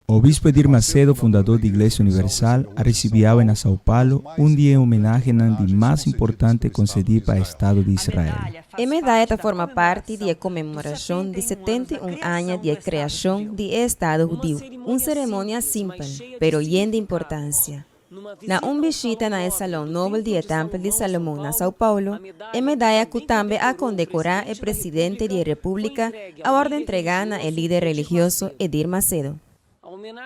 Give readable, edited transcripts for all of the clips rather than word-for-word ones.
O Bispo Edir Macedo, fundador da Igreja Universal, recebeu em São Paulo dia em homenagem de mais importante concedido para o Estado de Israel. A medalha forma parte da comemoração de 71 anos de criação do Estado judeu. Uma cerimônia simples, pero llena de importância. Na visita no Salão Nobre do Templo de Salomão, na São Paulo, a medalha que também a condecorar o presidente da República, a ordem entregada ao líder religioso Edir Macedo.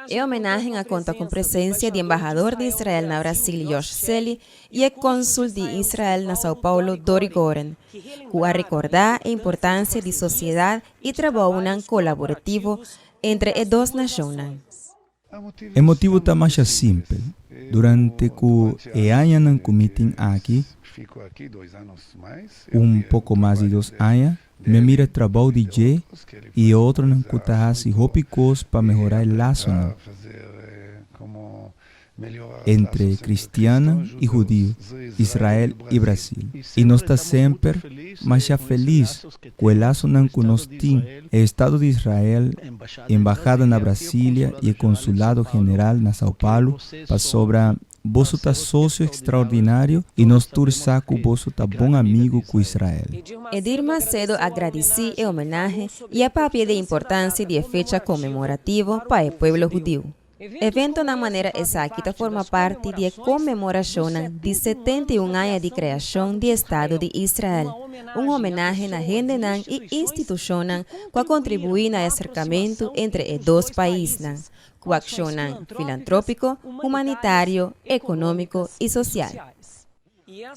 Em homenagem a conta com presença do embaixador de Israel na Brasil, Josh Selly, e o cônsul de Israel na São Paulo, Dori Goren, que a recordar a importância de sociedade e trabalho colaborativo entre as duas nações. O motivo está mais simples. Durante que o ano comitem aqui, pouco mais de 2 anos, me mira trabalho de G e outro não custa assim roupas para melhorar o laço entre cristiano e judeu, Israel e Brasil. E nós está sempre mais feliz com o laço que nós temos. O Estado de Israel, a Embaixada na Brasília e o Consulado General na São Paulo para sobrar. Você está sócio extraordinário e nós torçamos que você está bom amigo com Israel. Edir Macedo agradeceu a homenagem e a papel de importância de fecha comemorativa para o povo judeu. O evento, na maneira exata, forma parte da comemoração de 71 anos de criação do Estado de Israel, uma homenagem à gente e instituição que contribui no acercamento entre os dois países, com ação filantrópico, humanitário, econômico e social.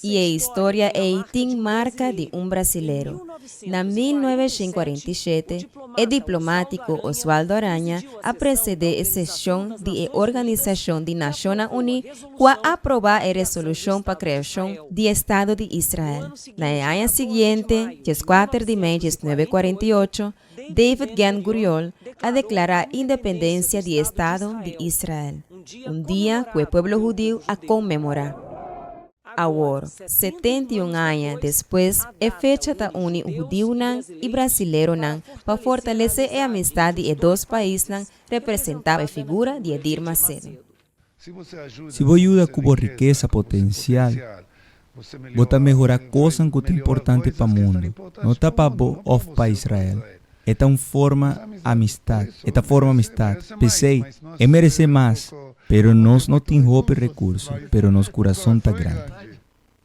E a história tem marca de brasileiro. Na 1947, o diplomático Oswaldo Aranha precedeu a sessão da Organização das Nações Unidas que aprovou a resolução para a criação do Estado de Israel. Na ano seguinte, 4 de maio de 1948, David Ben-Gurion declarou a independência do Estado de Israel, dia que o povo judeu comemora. Agora, 71 anos depois, a fecha está une judeu e brasileiro para fortalecer a amizade de dois países, representava a figura de Edir Macedo. Se você ajuda com a riqueza potencial, você melhorar coisas que são importantes para o mundo, não está para Israel. Esta forma amistade. Pensei, merece mais, pero nós não temos recursos, pero nosso coração está grande.